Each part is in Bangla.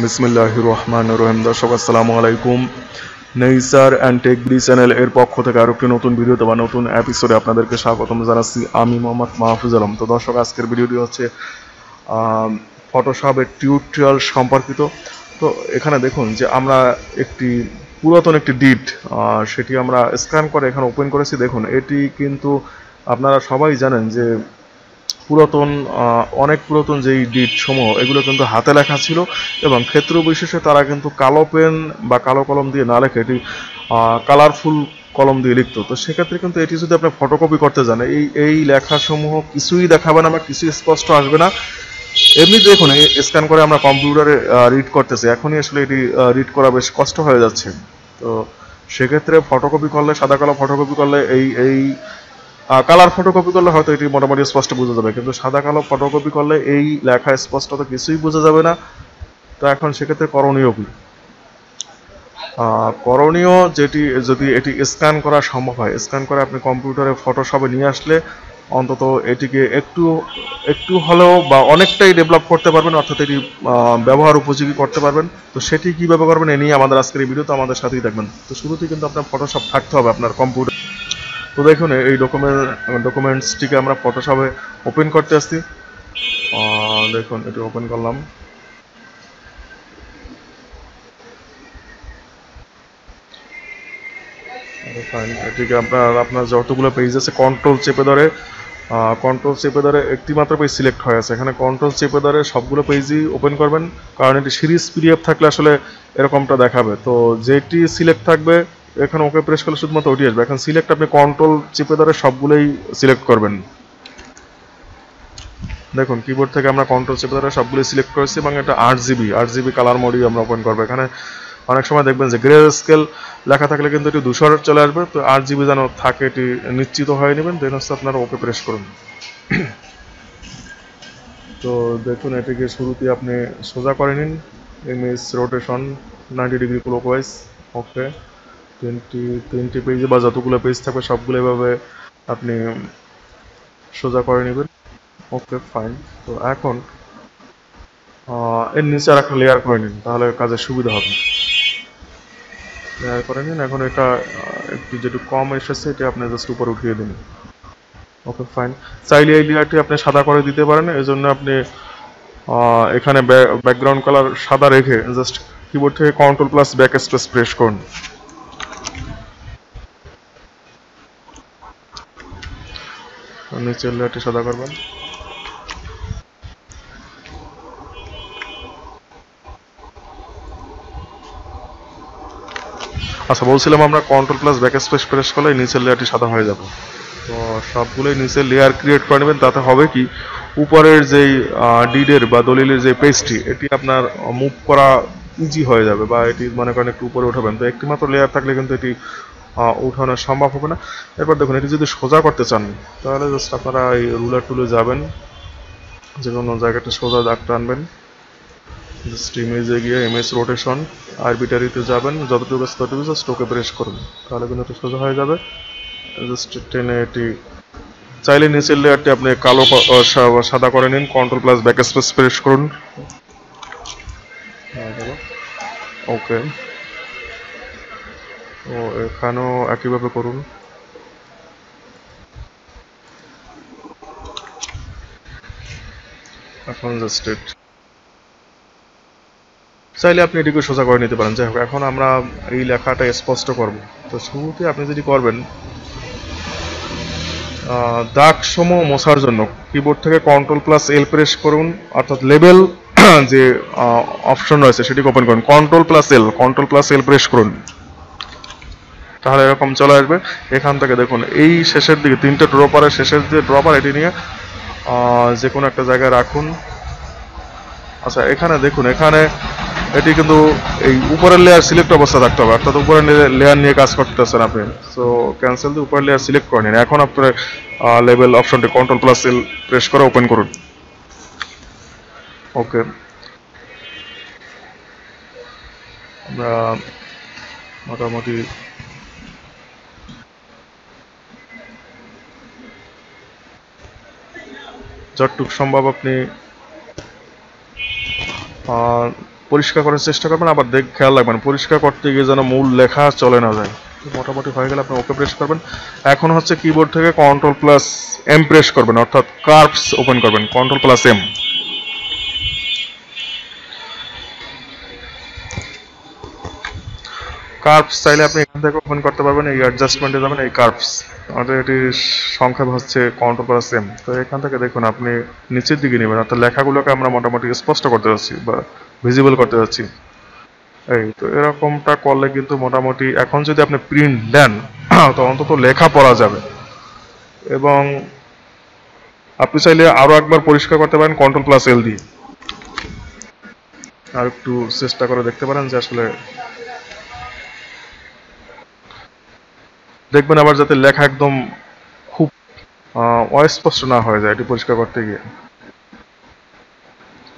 বিসমিল্লাহির রহমানির রহিম। দর্শক আসসালামু আলাইকুম। নেইসার অ্যান্ড টেক বি চ্যানেল এর পক্ষ থেকে আরও একটি নতুন ভিডিওতে বা নতুন এপিসোডে আপনাদেরকে স্বাগতম জানাচ্ছি। আমি মোহাম্মদ মাহফুজ আলম। তো দর্শক, আজকের ভিডিওটি হচ্ছে ফটোশপের টিউটোরিয়াল সম্পর্কিত। তো এখানে দেখুন যে আমরা একটি পুরাতন একটি ডিট সেটি আমরা স্ক্যান করে এখানে ওপেন করেছি। দেখুন, এটি কিন্তু আপনারা সবাই জানেন যে অনেক পুরাতন যেই ডিট সমূহ এগুলো কিন্তু হাতে লেখা ছিল এবং ক্ষেত্র বিশেষে তারা কিন্তু কালো পেন বা কালো কলম দিয়ে না লেখে এটি কালারফুল কলম দিয়ে লিখতো। তো সেক্ষেত্রে কিন্তু এটি যদি আপনি ফটোকপি করতে যান, এই লেখাসমূহ কিছুই দেখাবে না বা কিছুই স্পষ্ট আসবে না। এমনি দেখুন, এই স্ক্যান করে আমরা কম্পিউটারে রিড করতেছি, এখনই আসলে এটি রিড করা বেশ কষ্ট হয়ে যাচ্ছে। তো সেক্ষেত্রে ফটোকপি করলে, সাদা কালো ফটোকপি করলে এই কালার ফটোকপি করলে হয়তো এটি মোটামুটি স্পষ্ট বোঝা যাবে, কিন্তু সাদা কালো ফটোকপি করলে এই লেখা স্পষ্টত কিছুই বোঝা যাবে না। তো এখন সেক্ষেত্রে করণীয় কি? করণীয় যেটি, যদি এটি স্ক্যান করা সম্ভব হয়, স্ক্যান করে আপনি কম্পিউটারে ফটোশপে নিয়ে আসলে অন্তত এটিকে একটু হলেও বা অনেকটাই ডেভেলপ করতে পারবেন, অর্থাৎ এটি ব্যবহার উপযোগী করতে পারবেন। তো সেটি কীভাবে করবেন এ নিয়ে আমাদের আজকের এই ভিডিওতে আমাদের সাথেই থাকবেন। তো শুরুতেই কিন্তু আপনার ফটোশপ থাকতে হবে আপনার কম্পিউটার। তো দেখুন, এই ডকুমেন্টসটিকে আমরা ফটোশপে ওপেন করতে আসছি। দেখুন, এটি ওপেন করলাম। ফাইন, এটিকে আপনার যতগুলো পেজ আছে কন্ট্রোল চেপে ধরে একটি মাত্র পেজ সিলেক্ট হয়ে আছে, এখানে কন্ট্রোল চেপে ধরে সবগুলো পেজই ওপেন করবেন, কারণ এটি সিরিজ পিডিএফ থাকলে আসলে এরকমটা দেখাবে। তো যেটি সিলেক্ট থাকবে এখানে ওকে প্রেস করলে শুধুমাত্র ওটি আসবে। এখন সিলেক্ট, আপনি কন্ট্রোল চেপে ধরে সবগুলোই সিলেক্ট করবেন। দেখুন, কিবোর্ড থেকে আমরা কন্ট্রোল চেপে ধরে সবগুলো সিলেক্ট করেছি এবং এটা 8GB কালার মোডই আমরা ওপেন করবো। এখানে অনেক সময় দেখবেন যে গ্রে স্কেল লেখা থাকলে কিন্তু এটি 200 চলে আসবে। তো 8GB যেন থাকে এটি নিশ্চিত হয়ে নেবেন, দেন হচ্ছে আপনারা ওকে প্রেস করুন। তো দেখুন, এটিকে শুরুতে আপনি সোজা করে নিন, ইমেজ রোটেশন 90° ক্লকওয়াইজ। ওকে, 20 পেজে বা যতগুলো পেজ থাকবে সবগুলো এভাবে আপনি সোজা করে নেবেন। ওকে, ফাইন। তো এখন এর নিচে আর একটা লেয়ার করে নিন, তাহলে কাজের সুবিধা হবে। লেয়ার করে নিন। এখন এটা একটু যেটু কম এসেছে এটা আপনি জাস্ট উপরে উঠিয়ে দিন। ওকে, ফাইন। চাইলে এই লেয়ারটি আপনি সাদা করে দিতে পারেন, এই জন্য আপনি এখানে ব্যাকগ্রাউন্ড কালার সাদা রেখে জাস্ট কিবোর্ড থেকে control plus back space press করুন। নিচের লেয়ারটি সাদা করবেন। আচ্ছা, বলছিলাম আমরা control plus back space press করলে নিচের লেয়ারটি সাদা হয়ে যাবে। তো সবগুলোই নিচে লেয়ার ক্রিয়েট করে নেবেন, তাতে হবে কি, উপরের যেই ডিডের বা দলিলের যে পেজটি এটি আপনার মুভ করা ইজি হয়ে যাবে, বা এটি মনে করেন একটু উপরে উঠাবেন। তো একটি মাত্র লেয়ার থাকলে কিন্তু এটি উঠানো সম্ভব হবে না। এরপর দেখুন, এটি যদি সোজা করতে চান তাহলে জাস্ট আপনারা এই রুলার টুলে যাবেন, যে কোনো জায়গাটা সোজা দাগ টানবেন, জাস্ট ইমেজে গিয়ে ইমেজ রোটেশন আরবিটারিতে যাবেন, যতটুকু আছে ততটুকু জাস্ট ওকে প্রেস করুন, তাহলে কিন্তু এটা সোজা হয়ে যাবে। জাস্ট টেনে এটি, চাইলে নিচের লেয়ারটি আপনি কালো সাদা করে নিন, control plus back space press করুন। ওকে, তো এখানেও একইভাবে করুন। এখন জাস্ট চাইলে আপনি এটিকে সোজা করে নিতে পারেন। যাই হোক, এখন আমরা এই লেখাটা স্পষ্ট করব। তো শুরুতে আপনি যেটি করবেন, দাগ সমূহ মোছার জন্য কিবোর্ড থেকে কন্ট্রোল প্লাস এল প্রেস করুন, অর্থাৎ লেবেল যে অপশন রয়েছে সেটিকে ওপেন করুন, কন্ট্রোল প্লাস এল প্রেস করুন, তাহলে এরকম চলে আসবে। এখান থেকে দেখুন, এই শেষের দিকে 3টে ড্রপারের শেষের যে ড্রপার এটি নিয়ে যে কোনো একটা জায়গায় রাখুন। আচ্ছা, এখানে দেখুন, এখানে এটি কিন্তু এই উপরের লেয়ার সিলেক্ট অবস্থা থাকতে হবে, অর্থাৎ উপরের লেয়ার নিয়ে কাজ করতেছেন আপনি। সো ক্যান্সেল দিয়ে উপরের লেয়ার সিলেক্ট করে নিন। এখন আপনার লেবেল অপশনটি কন্ট্রোল প্লাস এল প্রেস করে ওপেন করুন। ওকে, আমরা মোটামুটি যতটুকু সম্ভব আপনি পরিষ্কার করার চেষ্টা করবেন, আবার খেয়াল রাখবেন পরিষ্কার করতে গিয়ে যেন মূল লেখা চলে না যায়। মোটামুটি হয়ে গেলে আপনি ওকে প্রেস করবেন। এখন হচ্ছে কিবোর্ড থেকে Ctrl+M প্রেস করবেন, অর্থাৎ কার্ভস ওপেন করবেন, Ctrl+M। কার্ভস চাইলে আপনি এখান থেকে ওপেন করতে পারবেন, এই অ্যাডজাস্টমেন্টে যাবেন, এই কার্ভস আমাদের এটির সংখ্যা হচ্ছে Ctrl+M। তো এখান থেকে দেখুন আপনি নিচের দিকে নেবেন, অর্থাৎ লেখাগুলোকে আমরা মোটামুটি স্পষ্ট করতে যাচ্ছি বা ভিজিবল করতে যাচ্ছি। এই তো এরকমটা করলে কিন্তু মোটামুটি এখন যদি আপনি প্রিন্ট দেন তো অন্তত লেখা পড়া যাবে। এবং আপনি চাইলে আরো একবার পরিষ্কার করতে পারেন Ctrl+L দিয়ে, আর একটু চেষ্টা করে দেখতে পারেন যে আসলে দেখবেন আবার যাতে লেখা একদম খুব অস্পষ্ট না হয়ে যায় এটি পরিষ্কার করতে গিয়ে।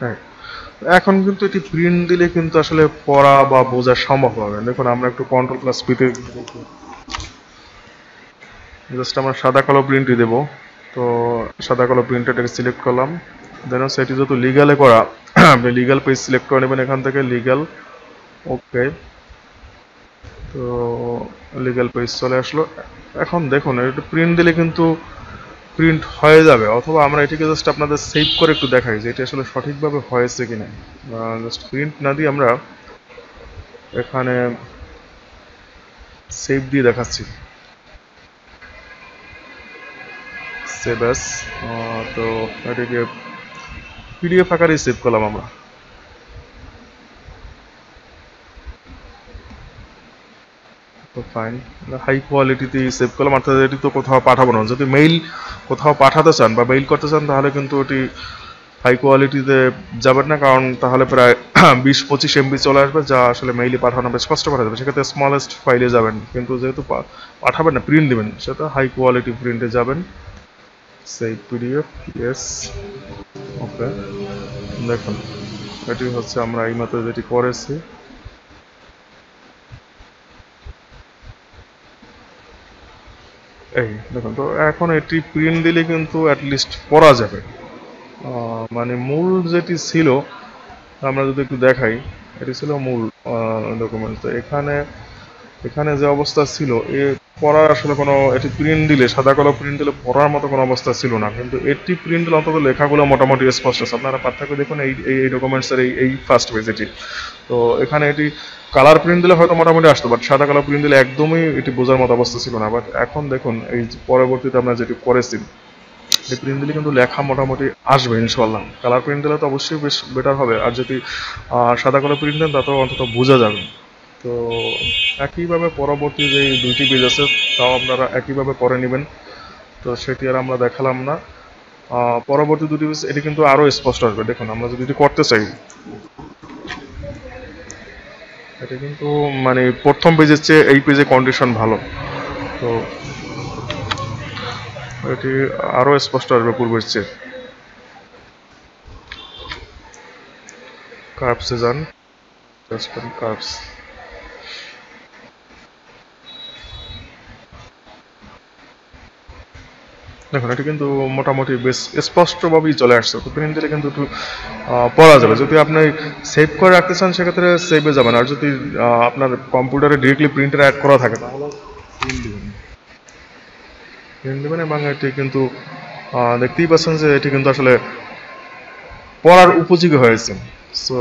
হ্যাঁ, এখন কিন্তু এটি প্রিন্ট দিলে কিন্তু আসলে পড়া বা বোঝা সম্ভব হবে। দেখুন আমরা একটু Ctrl+P তে জাস্ট আমরা সাদা কালো প্রিন্টই দেব। তো সাদা কালো প্রিন্টটাকে সিলেক্ট করলাম, দেন সেটি যেহেতু লিগালে করা আপনি লিগাল পেজ সিলেক্ট করে নেবেন এখান থেকে, লিগাল। ওকে, তো লিগাল পেজ চলে আসলো। এখন দেখুন এটা প্রিন্ট দিলে কিন্তু প্রিন্ট হয়ে যাবে, অথবা আমরা এটিকে জাস্ট আপনাদের সেভ করে একটু দেখাই যে এটা আসলে সঠিকভাবে হয়েছে কিনা। জাস্ট প্রিন্ট না দিয়ে আমরা এখানে সেভ দিয়ে দেখাচ্ছি, সেভ অ্যাজ। তো এটিকে পিডিএফ আকারে সেভ করলাম আমরা। তো ফাইন, হাই কোয়ালিটিতে সেভ করলাম, অর্থাৎ এটি তো কোথাও পাঠাবো না। যদি মেইল কোথাও পাঠাতে চান বা মেইল করতে চান তাহলে কিন্তু ওটি হাই কোয়ালিটিতে যাবেন না, কারণ তাহলে প্রায় 20-25 MB চলে আসবে, যা আসলে মেইলে পাঠানো বেশ কষ্ট করা যাবে। সেক্ষেত্রে স্মলেস্ট ফাইলে যাবেন, কিন্তু যেহেতু পাঠাবেন না, প্রিন্ট দেবেন, সেটা হাই কোয়ালিটি প্রিন্টে যাবেন। সেই পিডিএফ, ইয়েস, ওকে। দেখুন এটি হচ্ছে আমরা এইমাত্র যেটি করেছি। এই দেখুন, তো এখন এটি প্রিন্ট দিলে কিন্তু অ্যাটলিস্ট পড়া যাবে। মানে মূল যেটি ছিল, আমরা যদি একটু দেখাই, এটি ছিল মূল ডকুমেন্ট। তো এখানে এখানে যে অবস্থা ছিল, এ পড়ার আসলে কোনো, এটি প্রিন্ট দিলে সাদা কালো প্রিন্ট দিলে পড়ার মতো কোনো অবস্থা ছিল না, কিন্তু এটি প্রিন্ট দিলে অন্তত লেখাগুলো মোটামুটি স্পষ্ট আছে। আপনারা পার্থক্য দেখুন এই এই ডকুমেন্টসের এই ফার্স্ট পেজ এটি। তো এখানে এটি কালার প্রিন্ট দিলে হয়তো মোটামুটি আসতো, বাট সাদা কালো প্রিন্ট দিলে একদমই এটি বোঝার মতো অবস্থা ছিল না। বাট এখন দেখুন এই পরবর্তীতে আমরা যেটি করেছি, এই প্রিন্ট দিলে কিন্তু লেখা মোটামুটি আসবে ইনশাল্লাহ। কালার প্রিন্ট দিলে তো অবশ্যই বেশ বেটার হবে, আর যদি সাদা কালো প্রিন্ট দেন তাতেও অন্তত বোঝা যাবে। তো একইভাবে পরবর্তী যে দুইটি পেজ আছে তাও আপনারা একইভাবে করে নেবেন। তো সেটি আর আমরা দেখালাম না। পরবর্তী দুটি পেজ এটি কিন্তু আরও স্পষ্ট আসবে। দেখুন আমরা যদি এটি করতে চাই, এটা কিন্তু মানে প্রথম পেজের চেয়ে এই পেজে কন্ডিশন ভালো। তো এটি আরও স্পষ্ট আসবে পূর্বের চেয়ে। কার্ভসে যান, কার্ভস, দেখুন এটা কিন্তু মোটামুটি বেশ স্পষ্টভাবেই চলে আসছে। তো প্রিন্ট দিলে কিন্তু একটু পড়া যাবে। যদি আপনি সেভ করে রাখতে চান সেক্ষেত্রে সেভে যাবেন, আর যদি আপনার কম্পিউটারে ডিরেক্টলি প্রিন্টার অ্যাড করা থাকে তাহলে প্রিন্ট দেবেন। এবং এটি কিন্তু দেখতেই পাচ্ছেন যে এটি কিন্তু আসলে পড়ার উপযোগী হয়েছে। সো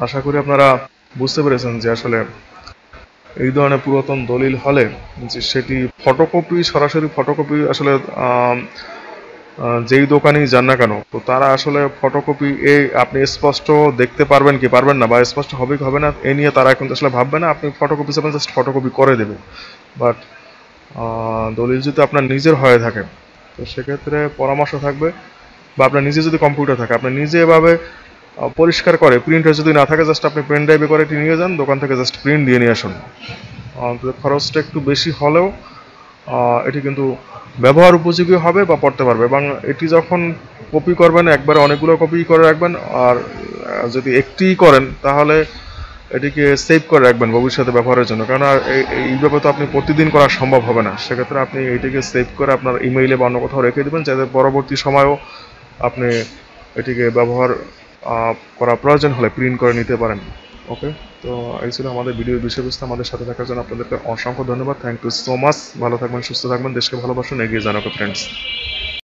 আশা করি আপনারা বুঝতে পেরেছেন যে আসলে এই ধরনের পুরাতন দলিল হলে যে সেটি ফটোকপি, সরাসরি ফটোকপি আসলে যেই দোকানেই যান না কেন, তো তারা আসলে ফটোকপি আপনি স্পষ্ট দেখতে পারবেন কি পারবেন না, বা স্পষ্ট হবে কি হবে না, এ নিয়ে তারা কিন্তু আসলে ভাববে না। আপনি ফটোকপি চাবেন, জাস্ট ফটোকপি করে দেবে। বাট দলিল যদি আপনার নিজের হয়ে থাকে, তো সেক্ষেত্রে পরামর্শ থাকবে, বা আপনার নিজে যদি কম্পিউটার থাকে, আপনি নিজে এভাবে পরিষ্কার করে, প্রিন্টার যদি না থাকে, জাস্ট আপনি পেন ড্রাইভে করে এটি নিয়ে যান দোকান থেকে, জাস্ট প্রিন্ট দিয়ে নিয়ে আসুন। খরচটা একটু বেশি হলেও এটি কিন্তু ব্যবহার উপযোগী হবে বা পড়তে পারবে। এবং এটি যখন কপি করবেন একবারে অনেকগুলো কপি করে রাখবেন, আর যদি একটিই করেন তাহলে এটিকে সেভ করে রাখবেন ভবিষ্যতে ব্যবহারের জন্য, কারণ এইভাবে তো আপনি প্রতিদিন করা সম্ভব হবে না। সেক্ষেত্রে আপনি এটিকে সেভ করে আপনার ইমেইলে বা অন্য কোথাও রেখে দেবেন, যাতে পরবর্তী সময়েও আপনি এটিকে ব্যবহার করা প্রয়োজন হলে প্রিন্ট করে নিতে পারেন। ওকে, তো এই ছিল আমাদের ভিডিওর বিষয়বস্তু। আমাদের সাথে থাকার জন্য আপনাদেরকে অসংখ্য ধন্যবাদ। Thank you so much. ভালো থাকবেন, সুস্থ থাকবেন, দেশকে ভালোবাসুন, এগিয়ে যান। Okay friends.